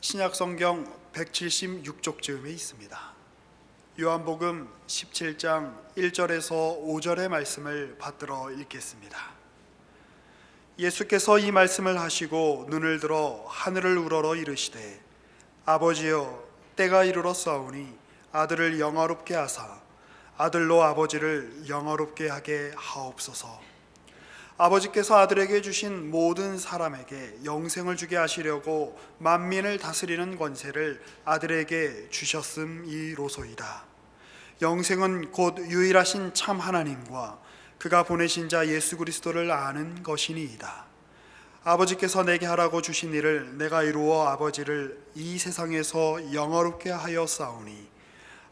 신약 성경 176쪽쯤에 있습니다. 요한복음 17장 1절에서 5절의 말씀을 받들어 읽겠습니다. 예수께서 이 말씀을 하시고 눈을 들어 하늘을 우러러 이르시되 아버지여 때가 이르렀사오니 아들을 영화롭게 하사 아들로 아버지를 영화롭게 하게 하옵소서. 아버지께서 아들에게 주신 모든 사람에게 영생을 주게 하시려고 만민을 다스리는 권세를 아들에게 주셨음이로소이다. 영생은 곧 유일하신 참 하나님과 그가 보내신 자 예수 그리스도를 아는 것이니이다. 아버지께서 내게 하라고 주신 일을 내가 이루어 아버지를 이 세상에서 영화롭게 하였사오니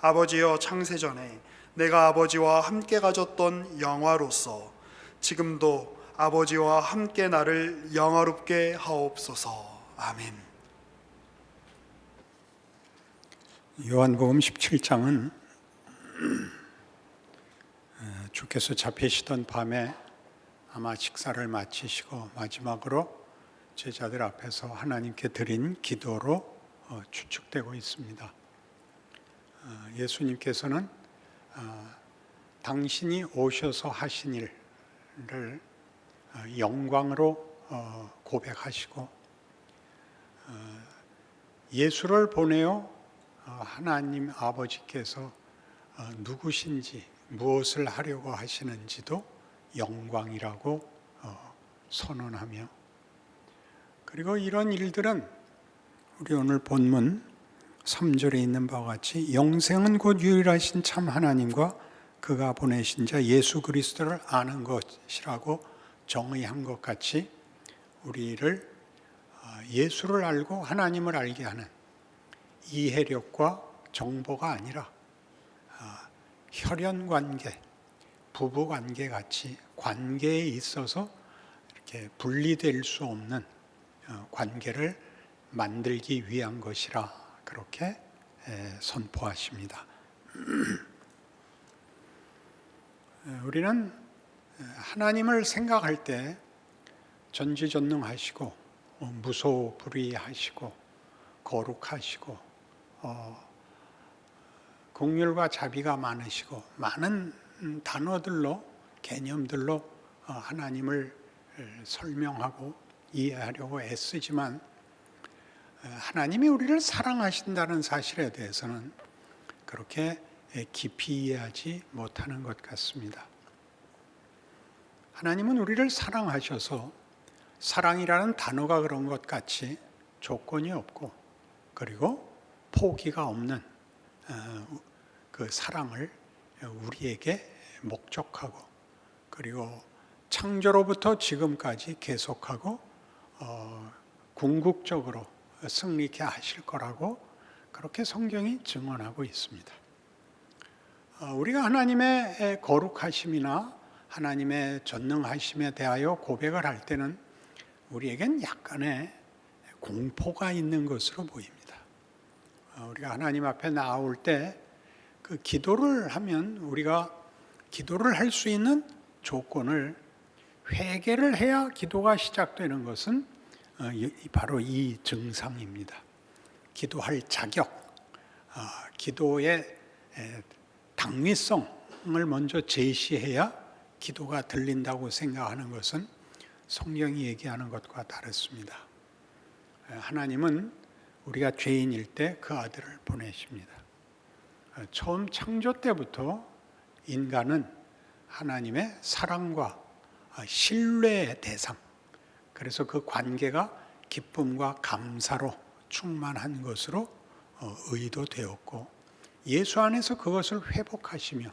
아버지여 창세전에 내가 아버지와 함께 가졌던 영화로서 지금도 아버지와 함께 나를 영화롭게 하옵소서. 아멘. 요한복음 17장은 주께서 잡히시던 밤에 아마 식사를 마치시고 마지막으로 제자들 앞에서 하나님께 드린 기도로 추측되고 있습니다. 예수님께서는 당신이 오셔서 하신 일을 영광으로 고백하시고 예수를 보내어 하나님 아버지께서 누구신지 무엇을 하려고 하시는지도 영광이라고 선언하며, 그리고 이런 일들은 우리 오늘 본문 3절에 있는 바와 같이 영생은 곧 유일하신 참 하나님과 그가 보내신 자 예수 그리스도를 아는 것이라고 정의한 것 같이 우리를 예수를 알고 하나님을 알게 하는 이해력과 정보가 아니라 혈연관계, 부부관계 같이 관계에 있어서 이렇게 분리될 수 없는 관계를 만들기 위한 것이라 그렇게 선포하십니다. 우리는 하나님을 생각할 때 전지전능하시고 무소불위하시고 거룩하시고 긍휼과 자비가 많으시고 많은 단어들로 개념들로 하나님을 설명하고 이해하려고 애쓰지만 하나님이 우리를 사랑하신다는 사실에 대해서는 그렇게 깊이 이해하지 못하는 것 같습니다. 하나님은 우리를 사랑하셔서 사랑이라는 단어가 그런 것 같이 조건이 없고 그리고 포기가 없는 그 사랑을 우리에게 목적하고 그리고 창조로부터 지금까지 계속하고 궁극적으로 승리케 하실 거라고 그렇게 성경이 증언하고 있습니다. 우리가 하나님의 거룩하심이나 하나님의 전능하심에 대하여 고백을 할 때는 우리에겐 약간의 공포가 있는 것으로 보입니다. 우리가 하나님 앞에 나올 때 그 기도를 하면 우리가 기도를 할 수 있는 조건을 회개를 해야 기도가 시작되는 것은 바로 이 증상입니다. 기도할 자격, 기도의 당위성을 먼저 제시해야 기도가 들린다고 생각하는 것은 성경이 얘기하는 것과 다릅니다. 하나님은 우리가 죄인일 때 그 아들을 보내십니다. 처음 창조 때부터 인간은 하나님의 사랑과 신뢰의 대상, 그래서 그 관계가 기쁨과 감사로 충만한 것으로 의도되었고 예수 안에서 그것을 회복하시며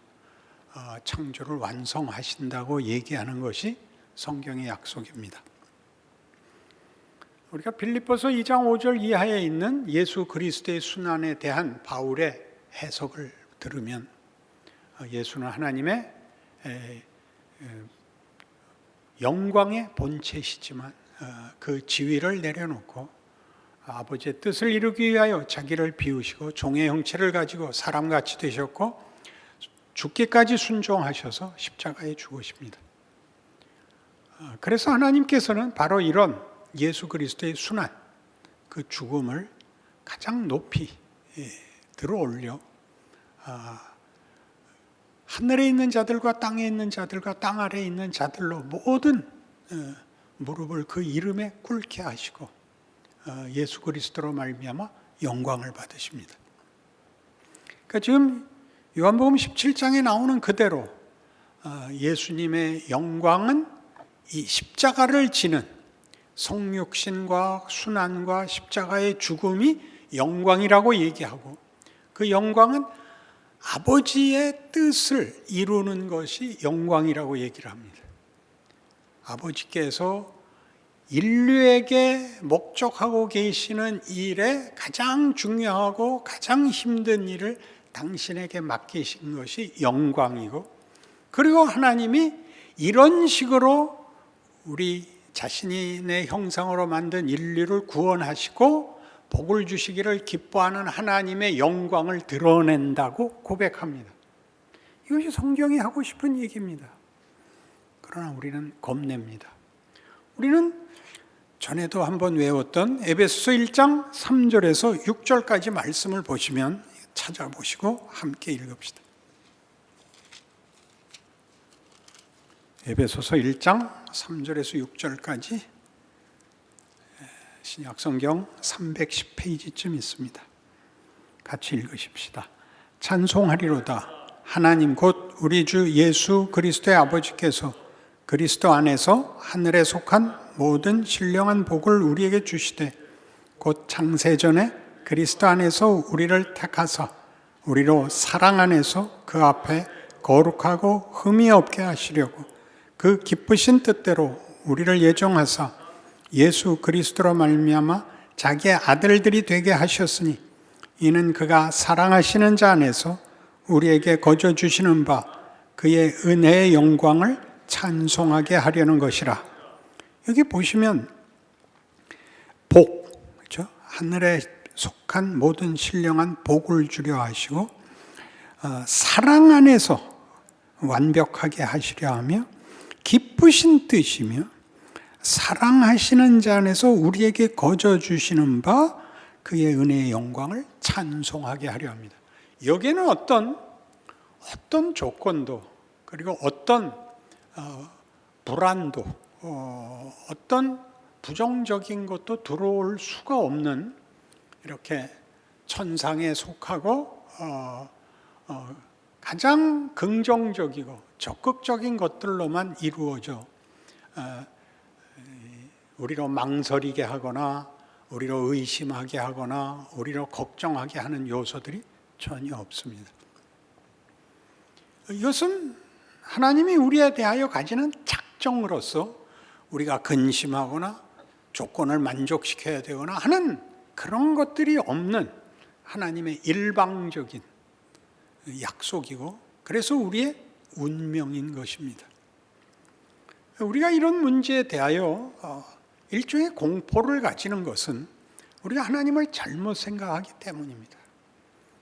창조를 완성하신다고 얘기하는 것이 성경의 약속입니다. 우리가 빌립보서 2장 5절 이하에 있는 예수 그리스도의 순환에 대한 바울의 해석을 들으면 예수는 하나님의 영광의 본체시지만 그 지위를 내려놓고 아버지의 뜻을 이루기 위하여 자기를 비우시고 종의 형체를 가지고 사람같이 되셨고 죽기까지 순종하셔서 십자가에 죽으십니다. 그래서 하나님께서는 바로 이런 예수 그리스도의 순환, 그 죽음을 가장 높이 들어올려 하늘에 있는 자들과 땅에 있는 자들과 땅 아래에 있는 자들로 모든 무릎을 그 이름에 꿇게 하시고 예수 그리스도로 말미암아 영광을 받으십니다. 그러니까 지금 요한복음 17장에 나오는 그대로 예수님의 영광은 이 십자가를 지는 성육신과 순환과 십자가의 죽음이 영광이라고 얘기하고, 그 영광은 아버지의 뜻을 이루는 것이 영광이라고 얘기를 합니다. 아버지께서 인류에게 목적하고 계시는 일에 가장 중요하고 가장 힘든 일을 당신에게 맡기신 것이 영광이고, 그리고 하나님이 이런 식으로 우리 자신의 형상으로 만든 인류를 구원하시고 복을 주시기를 기뻐하는 하나님의 영광을 드러낸다고 고백합니다. 이것이 성경이 하고 싶은 얘기입니다. 그러나 우리는 겁냅니다. 우리는 전에도 한번 외웠던 에베소서 1장 3절에서 6절까지 말씀을 보시면 찾아보시고 함께 읽읍시다. 에베소서 1장 3절에서 6절까지 신약성경 310페이지쯤 있습니다. 같이 읽으십시다. 찬송하리로다. 하나님 곧 우리 주 예수 그리스도의 아버지께서 그리스도 안에서 하늘에 속한 모든 신령한 복을 우리에게 주시되 곧 창세전에 그리스도 안에서 우리를 택하사 우리로 사랑 안에서 그 앞에 거룩하고 흠이 없게 하시려고 그 기쁘신 뜻대로 우리를 예정하사 예수 그리스도로 말미암아 자기의 아들들이 되게 하셨으니 이는 그가 사랑하시는 자 안에서 우리에게 거저 주시는 바 그의 은혜의 영광을 찬송하게 하려는 것이라. 여기 보시면 복, 그렇죠? 하늘에 속한 모든 신령한 복을 주려 하시고 사랑 안에서 완벽하게 하시려 하며 기쁘신 뜻이며 사랑하시는 자 안에서 우리에게 거저 주시는 바 그의 은혜의 영광을 찬송하게 하려 합니다. 여기에는 어떤 조건도 그리고 어떤 불안도 어떤 부정적인 것도 들어올 수가 없는 이렇게 천상에 속하고 가장 긍정적이고 적극적인 것들로만 이루어져 우리로 망설이게 하거나 우리로 의심하게 하거나 우리로 걱정하게 하는 요소들이 전혀 없습니다. 이것은 하나님이 우리에 대하여 가지는 작정으로서 우리가 근심하거나 조건을 만족시켜야 되거나 하는 그런 것들이 없는 하나님의 일방적인 약속이고 그래서 우리의 운명인 것입니다. 우리가 이런 문제에 대하여 일종의 공포를 가지는 것은 우리가 하나님을 잘못 생각하기 때문입니다.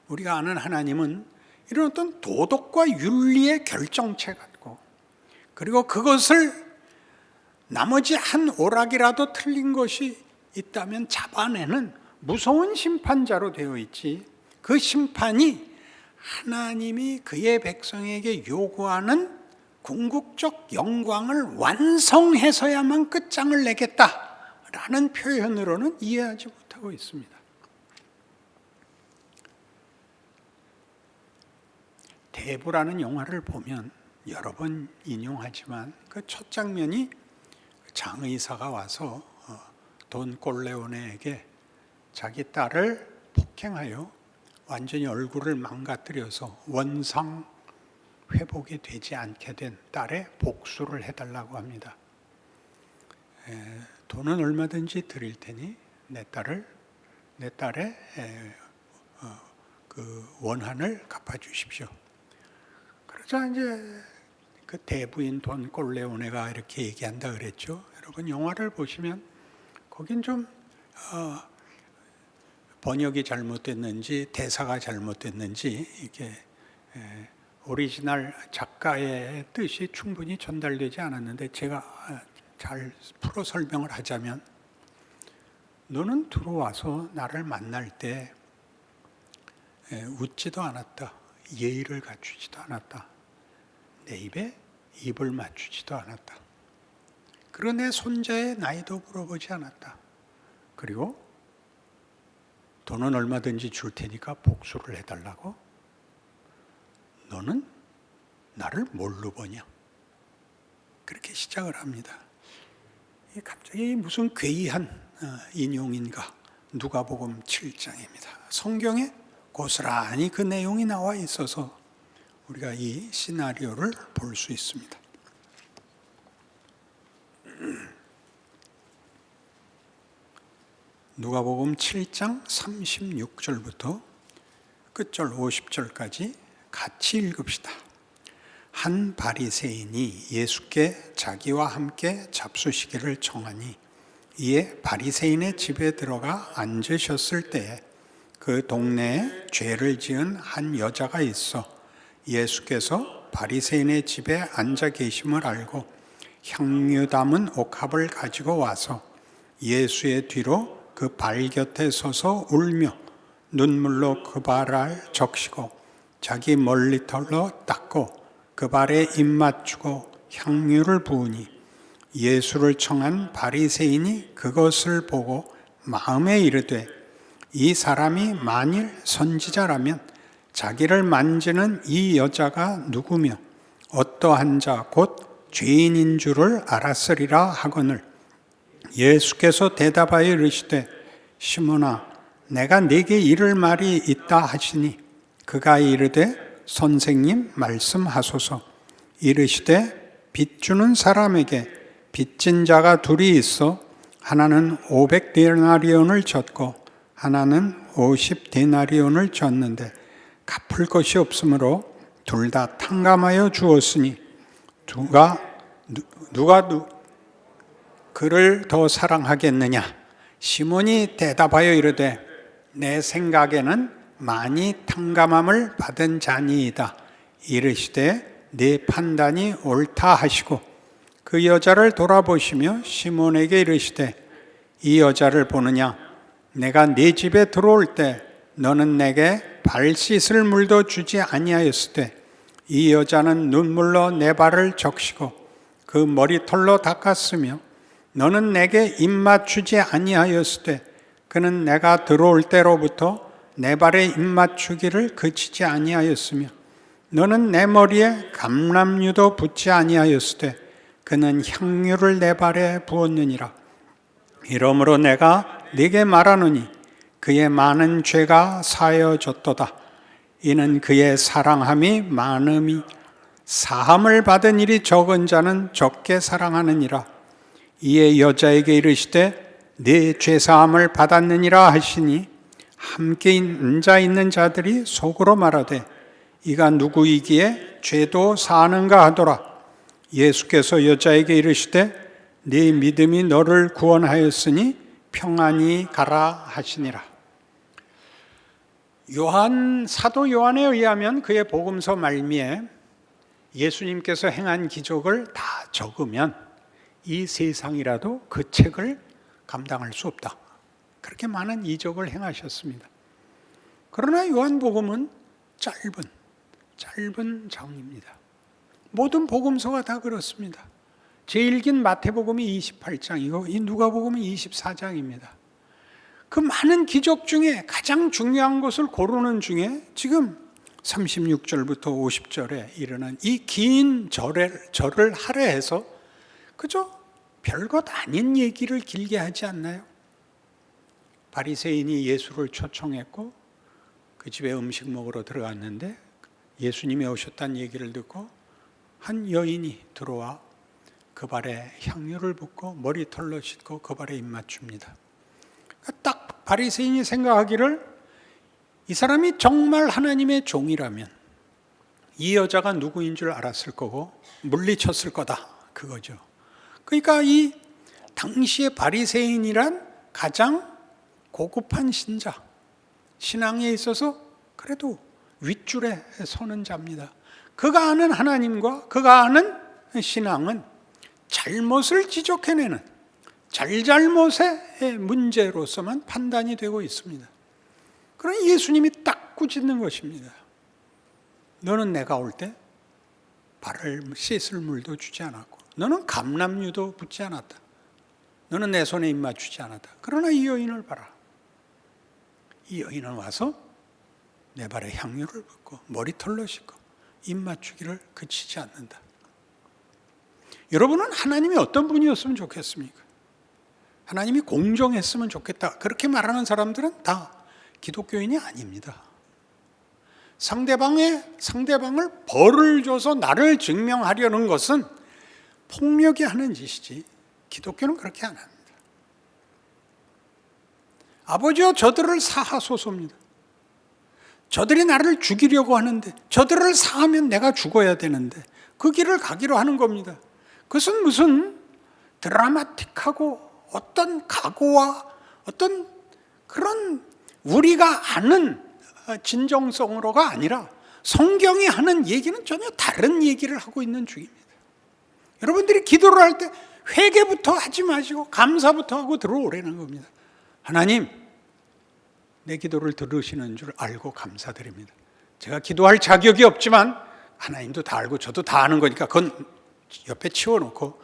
우리가 아는 하나님은 이런 어떤 도덕과 윤리의 결정체 같고 그리고 그것을 나머지 한 오락이라도 틀린 것이 있다면 잡아내는 무서운 심판자로 되어 있지, 그 심판이 하나님이 그의 백성에게 요구하는 궁극적 영광을 완성해서야만 끝장을 내겠다라는 표현으로는 이해하지 못하고 있습니다. 대부라는 영화를 보면 여러 번 인용하지만 그 첫 장면이 장의사가 와서 돈 꼴레오네에게 자기 딸을 폭행하여 완전히 얼굴을 망가뜨려서 원상 회복이 되지 않게 된 딸의 복수를 해달라고 합니다. 돈은 얼마든지 드릴 테니 내 딸의 그 원한을 갚아주십시오. 그러자 이제 그 대부인 돈 꼴레오네가 이렇게 얘기한다 그랬죠. 여러분 영화를 보시면 거긴 좀 번역이 잘못됐는지 대사가 잘못됐는지 이게 오리지널 작가의 뜻이 충분히 전달되지 않았는데 제가 잘 풀어 설명을 하자면 너는 들어와서 나를 만날 때 웃지도 않았다. 예의를 갖추지도 않았다. 내 입에 입을 맞추지도 않았다. 그리고 내 손자의 나이도 물어보지 않았다. 그리고 돈은 얼마든지 줄 테니까 복수를 해달라고? 너는 나를 뭘로 보냐? 그렇게 시작을 합니다. 갑자기 무슨 괴이한 인용인가? 누가복음 7장입니다. 성경에 고스란히 그 내용이 나와 있어서 우리가 이 시나리오를 볼 수 있습니다. 누가복음 7장 36절부터 끝절 50절까지 같이 읽읍시다. 한 바리새인이 예수께 자기와 함께 잡수시기를 청하니 이에 바리새인의 집에 들어가 앉으셨을 때에 그 동네에 죄를 지은 한 여자가 있어 예수께서 바리새인의 집에 앉아 계심을 알고 향유 담은 옥합을 가지고 와서 예수의 뒤로 그 발 곁에 서서 울며 눈물로 그 발을 적시고 자기 머리털로 닦고 그 발에 입 맞추고 향유를 부으니 예수를 청한 바리새인이 그것을 보고 마음에 이르되 이 사람이 만일 선지자라면 자기를 만지는 이 여자가 누구며 어떠한 자 곧 죄인인 줄을 알았으리라 하거늘 예수께서 대답하여 이르시되 시몬아 내가 네게 이를 말이 있다 하시니 그가 이르되 선생님 말씀하소서. 이르시되 빚 주는 사람에게 빚진 자가 둘이 있어 하나는 500데나리온을 졌고 하나는 50데나리온을 졌는데 갚을 것이 없으므로 둘 다 탕감하여 주었으니 누가 그를 더 사랑하겠느냐? 시몬이 대답하여 이르되 내 생각에는 많이 탕감함을 받은 자니이다. 이르시되 네 판단이 옳다 하시고 그 여자를 돌아보시며 시몬에게 이르시되 이 여자를 보느냐? 내가 네 집에 들어올 때 너는 내게 발 씻을 물도 주지 아니하였을 때 이 여자는 눈물로 내 발을 적시고 그 머리털로 닦았으며 너는 내게 입 맞추지 아니하였을 때 그는 내가 들어올 때로부터 내 발에 입 맞추기를 그치지 아니하였으며 너는 내 머리에 감람유도 붓지 아니하였을 때 그는 향유를 내 발에 부었느니라. 이러므로 내가 네게 말하노니 그의 많은 죄가 사여졌도다. 이는 그의 사랑함이 많음이 사함을 받은 일이 적은 자는 적게 사랑하느니라. 이에 여자에게 이르시되 네 죄사함을 받았느니라 하시니 함께 앉아 있는 자들이 속으로 말하되 이가 누구이기에 죄도 사하는가 하더라. 예수께서 여자에게 이르시되 네 믿음이 너를 구원하였으니 평안히 가라 하시니라. 사도 요한에 의하면 그의 복음서 말미에 예수님께서 행한 기적을 다 적으면 이 세상이라도 그 책을 감당할 수 없다. 그렇게 많은 이적을 행하셨습니다. 그러나 요한복음은 짧은 장입니다. 모든 복음서가 다 그렇습니다. 제일 긴 마태복음이 28장이고 이 누가복음은 24장입니다. 그 많은 기적 중에 가장 중요한 것을 고르는 중에 지금 36절부터 50절에 이르는 이 긴 절을 할애해서 그저 별것 아닌 얘기를 길게 하지 않나요? 바리새인이 예수를 초청했고 그 집에 음식 먹으러 들어갔는데 예수님이 오셨다는 얘기를 듣고 한 여인이 들어와 그 발에 향유를 붓고 머리털로 씻고 그 발에 입 맞춥니다. 딱 바리새인이 생각하기를 이 사람이 정말 하나님의 종이라면 이 여자가 누구인 줄 알았을 거고 물리쳤을 거다 그거죠. 그러니까 이 당시의 바리새인이란 가장 고급한 신앙에 있어서 그래도 윗줄에 서는 자입니다. 그가 아는 하나님과 그가 아는 신앙은 잘못을 지적해내는 잘잘못의 문제로서만 판단이 되고 있습니다. 그러나 예수님이 딱 꾸짖는 것입니다. 너는 내가 올 때 발을 씻을 물도 주지 않았고, 너는 감람유도 붓지 않았다. 너는 내 손에 입 맞추지 않았다. 그러나 이 여인을 봐라. 이 여인은 와서 내 발에 향유를 붓고 머리털로 씻고 입 맞추기를 그치지 않는다. 여러분은 하나님이 어떤 분이었으면 좋겠습니까? 하나님이 공정했으면 좋겠다. 그렇게 말하는 사람들은 다 기독교인이 아닙니다. 상대방을 벌을 줘서 나를 증명하려는 것은 폭력이 하는 짓이지, 기독교는 그렇게 안 합니다. 아버지여 저들을 사하소서입니다. 저들이 나를 죽이려고 하는데, 저들을 사하면 내가 죽어야 되는데 그 길을 가기로 하는 겁니다. 그것은 무슨 드라마틱하고 어떤 각오와 어떤 그런 우리가 아는 진정성으로가 아니라 성경이 하는 얘기는 전혀 다른 얘기를 하고 있는 중입니다. 여러분들이 기도를 할 때 회개부터 하지 마시고 감사부터 하고 들어오라는 겁니다. 하나님, 내 기도를 들으시는 줄 알고 감사드립니다. 제가 기도할 자격이 없지만 하나님도 다 알고 저도 다 아는 거니까 그건 옆에 치워놓고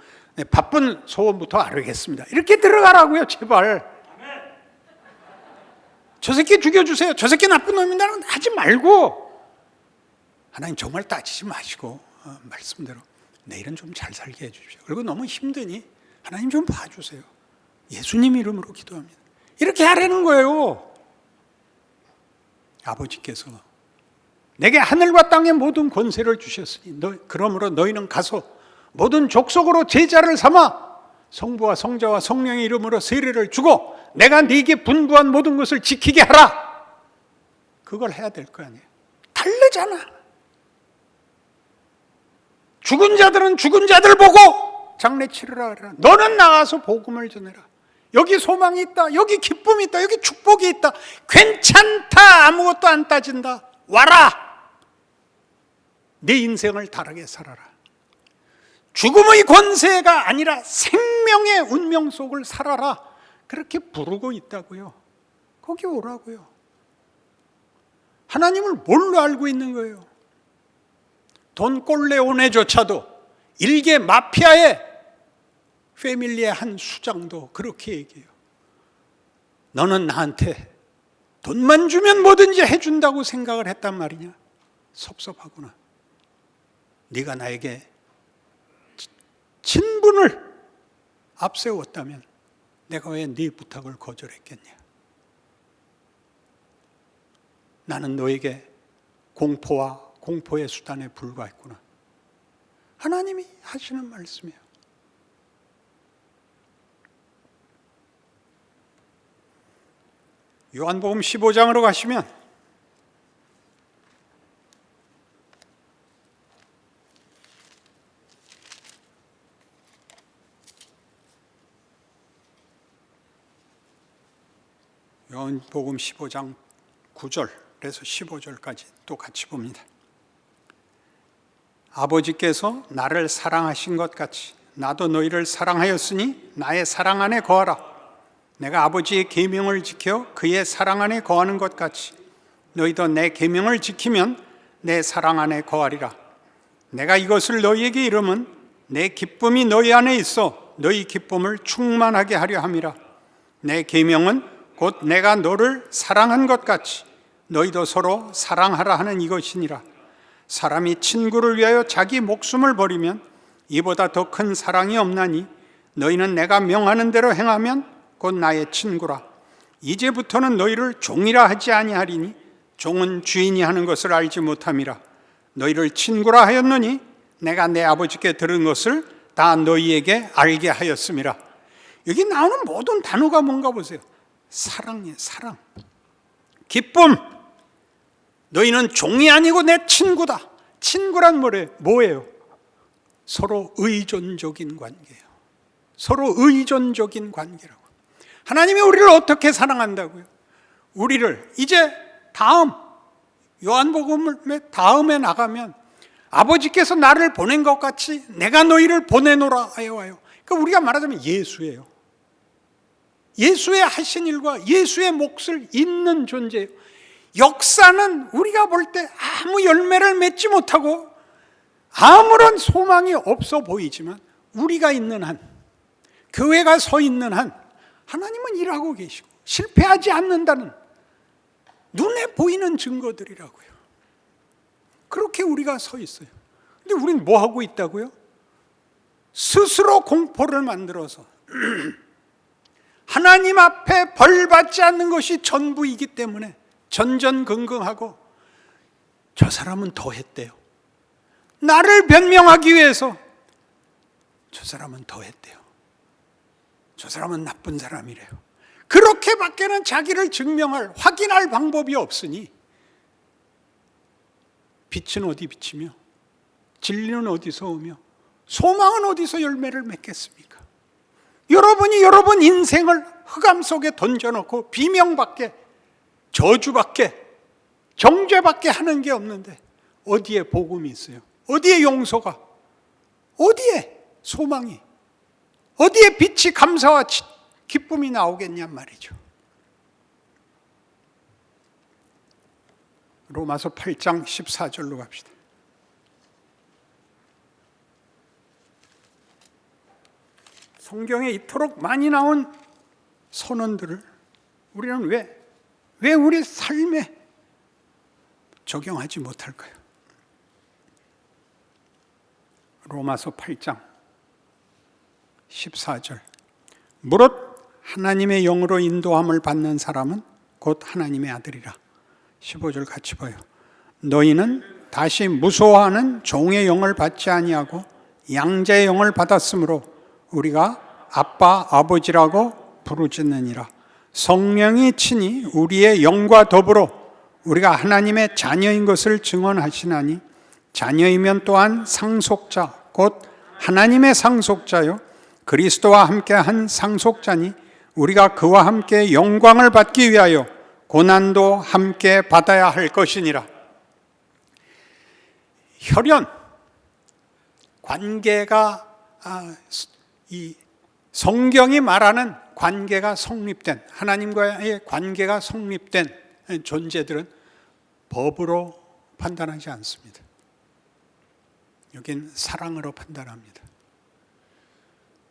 바쁜 소원부터 아뢰겠습니다. 이렇게 들어가라고요, 제발. 저 새끼 죽여주세요, 저 새끼 나쁜 놈입니다 하지 말고, 하나님 정말 따지지 마시고 말씀대로 내일은 좀 잘 살게 해주십시오. 그리고 너무 힘드니 하나님 좀 봐주세요. 예수님 이름으로 기도합니다. 이렇게 하라는 거예요. 아버지께서 내게 하늘과 땅의 모든 권세를 주셨으니 그러므로 너희는 가서 모든 족속으로 제자를 삼아 성부와 성자와 성령의 이름으로 세례를 주고 내가 네게 분부한 모든 것을 지키게 하라. 그걸 해야 될 거 아니에요. 다르잖아. 죽은 자들은 죽은 자들 보고 장례 치르라 그래라. 너는 나가서 복음을 전해라. 여기 소망이 있다, 여기 기쁨이 있다, 여기 축복이 있다, 괜찮다, 아무것도 안 따진다, 와라. 네 인생을 다르게 살아라. 죽음의 권세가 아니라 생명의 운명 속을 살아라. 그렇게 부르고 있다고요. 거기 오라고요. 하나님을 뭘로 알고 있는 거예요? 돈 꼴레오네조차도 일개 마피아의 패밀리의 한 수장도 그렇게 얘기해요. 너는 나한테 돈만 주면 뭐든지 해준다고 생각을 했단 말이냐? 섭섭하구나. 네가 나에게 친분을 앞세웠다면 내가 왜 네 부탁을 거절했겠냐? 나는 너에게 공포와 공포의 수단에 불과했구나. 하나님이 하시는 말씀이에요. 요한복음 15장으로 가시면 요한복음 15장 9절에서 15절까지 또 같이 봅니다. 아버지께서 나를 사랑하신 것 같이 나도 너희를 사랑하였으니 나의 사랑 안에 거하라. 내가 아버지의 계명을 지켜 그의 사랑 안에 거하는 것 같이 너희도 내 계명을 지키면 내 사랑 안에 거하리라. 내가 이것을 너희에게 이름은 내 기쁨이 너희 안에 있어 너희 기쁨을 충만하게 하려 함이라. 내 계명은 곧 내가 너를 사랑한 것 같이 너희도 서로 사랑하라 하는 이것이니라. 사람이 친구를 위하여 자기 목숨을 버리면 이보다 더 큰 사랑이 없나니 너희는 내가 명하는 대로 행하면 곧 나의 친구라. 이제부터는 너희를 종이라 하지 아니하리니 종은 주인이 하는 것을 알지 못함이라. 너희를 친구라 하였느니 내가 내 아버지께 들은 것을 다 너희에게 알게 하였음이라. 여기 나오는 모든 단어가 뭔가 보세요. 사랑이에요. 사랑, 기쁨. 너희는 종이 아니고 내 친구다. 친구란 뭐예요? 서로 의존적인 관계예요. 서로 의존적인 관계라고. 하나님이 우리를 어떻게 사랑한다고요? 우리를 이제 다음 요한복음의 다음에 나가면 아버지께서 나를 보낸 것 같이 내가 너희를 보내노라 하여 와요. 그러니까 우리가 말하자면 예수예요. 예수의 하신 일과 예수의 몫을 잇는 존재예요. 역사는 우리가 볼 때 아무 열매를 맺지 못하고 아무런 소망이 없어 보이지만 우리가 있는 한, 교회가 서 있는 한 하나님은 일하고 계시고 실패하지 않는다는 눈에 보이는 증거들이라고요. 그렇게 우리가 서 있어요. 근데 우리는 뭐 하고 있다고요? 스스로 공포를 만들어서 하나님 앞에 벌 받지 않는 것이 전부이기 때문에 전전긍긍하고 저 사람은 더 했대요. 나를 변명하기 위해서 저 사람은 더 했대요. 저 사람은 나쁜 사람이래요. 그렇게밖에는 자기를 증명할, 확인할 방법이 없으니 빛은 어디 비치며 진리는 어디서 오며 소망은 어디서 열매를 맺겠습니까? 여러분이 여러분 인생을 흑암 속에 던져놓고 비명밖에, 저주밖에, 정죄밖에 하는 게 없는데 어디에 복음이 있어요? 어디에 용서가? 어디에 소망이? 어디에 빛이, 감사와 기쁨이 나오겠냔 말이죠. 로마서 8장 14절로 갑시다. 성경에 이토록 많이 나온 선언들을 우리는 왜 우리 삶에 적용하지 못할까요? 로마서 8장 14절. 무릇 하나님의 영으로 인도함을 받는 사람은 곧 하나님의 아들이라. 15절 같이 봐요. 너희는 다시 무소하는 종의 영을 받지 아니하고 양자의 영을 받았으므로 우리가 아빠 아버지라고 부르짖느니라. 성령이 친히 우리의 영과 더불어 우리가 하나님의 자녀인 것을 증언하시나니 자녀이면 또한 상속자 곧 하나님의 상속자요 그리스도와 함께한 상속자니 우리가 그와 함께 영광을 받기 위하여 고난도 함께 받아야 할 것이니라. 혈연 관계가 이 성경이 말하는 관계가 성립된, 하나님과의 관계가 성립된 존재들은 법으로 판단하지 않습니다. 여긴 사랑으로 판단합니다.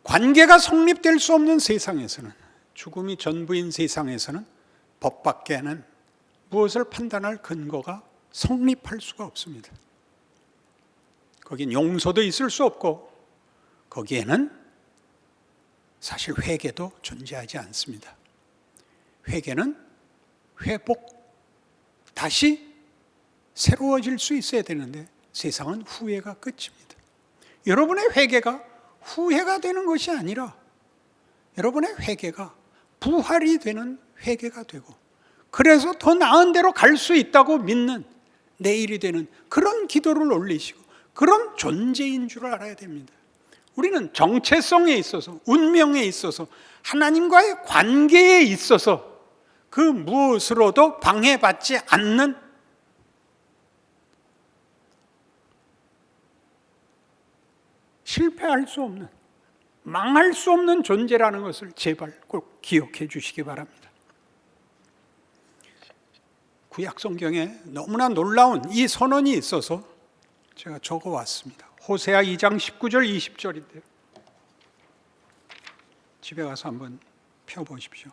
관계가 성립될 수 없는 세상에서는, 죽음이 전부인 세상에서는 법밖에는 무엇을 판단할 근거가 성립할 수가 없습니다. 거긴 용서도 있을 수 없고 거기에는 사실 회개도 존재하지 않습니다. 회개는 회복, 다시 새로워질 수 있어야 되는데 세상은 후회가 끝입니다. 여러분의 회개가 후회가 되는 것이 아니라 여러분의 회개가 부활이 되는 회개가 되고 그래서 더 나은 데로 갈 수 있다고 믿는 내일이 되는 그런 기도를 올리시고 그런 존재인 줄 알아야 됩니다. 우리는 정체성에 있어서, 운명에 있어서, 하나님과의 관계에 있어서 그 무엇으로도 방해받지 않는 실패할 수 없는, 망할 수 없는 존재라는 것을 제발 꼭 기억해 주시기 바랍니다. 구약 성경에 너무나 놀라운 이 선언이 있어서 제가 적어왔습니다. 호세아 2장 19절 20절인데요. 집에 가서 한번 펴보십시오.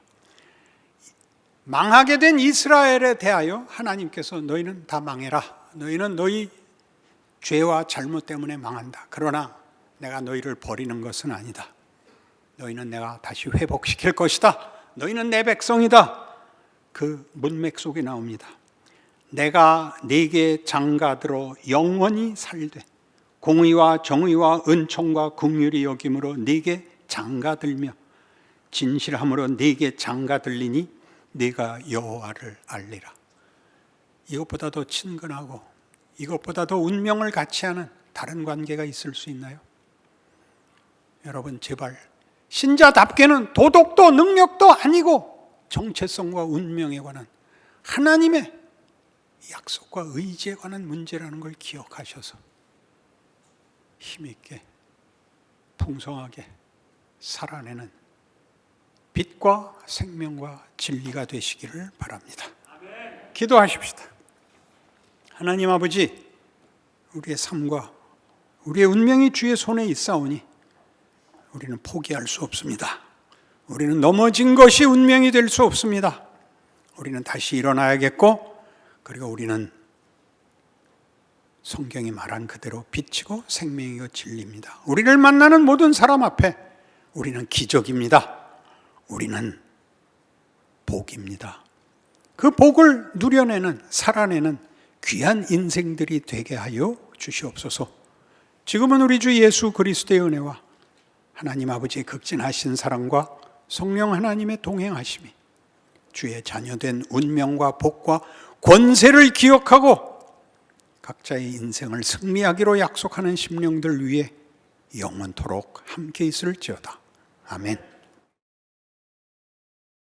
망하게 된 이스라엘에 대하여 하나님께서 너희는 다 망해라. 너희는 너희 죄와 잘못 때문에 망한다. 그러나 내가 너희를 버리는 것은 아니다. 너희는 내가 다시 회복시킬 것이다. 너희는 내 백성이다. 그 문맥 속에 나옵니다. 내가 네게 장가들어 영원히 살되 공의와 정의와 은총과 긍휼이 여김으로 네게 장가들며 진실함으로 네게 장가들리니 네가 여호와를 알리라. 이것보다 더 친근하고 이것보다 더 운명을 같이 하는 다른 관계가 있을 수 있나요? 여러분 제발 신자답게는 도덕도 능력도 아니고 정체성과 운명에 관한 하나님의 약속과 의지에 관한 문제라는 걸 기억하셔서 힘있게 풍성하게 살아내는 빛과 생명과 진리가 되시기를 바랍니다. 기도하십시다. 하나님 아버지, 우리의 삶과 우리의 운명이 주의 손에 있사오니 우리는 포기할 수 없습니다. 우리는 넘어진 것이 운명이 될 수 없습니다. 우리는 다시 일어나야겠고, 그리고 우리는 성경이 말한 그대로 빛이고 생명이고 진리입니다. 우리를 만나는 모든 사람 앞에 우리는 기적입니다. 우리는 복입니다. 그 복을 누려내는, 살아내는 귀한 인생들이 되게 하여 주시옵소서. 지금은 우리 주 예수 그리스도의 은혜와 하나님 아버지의 극진하신 사랑과 성령 하나님의 동행하심이 주의 자녀된 운명과 복과 권세를 기억하고 각자의 인생을 승리하기로 약속하는 심령들 위해 영원토록 함께 있을지어다. 아멘.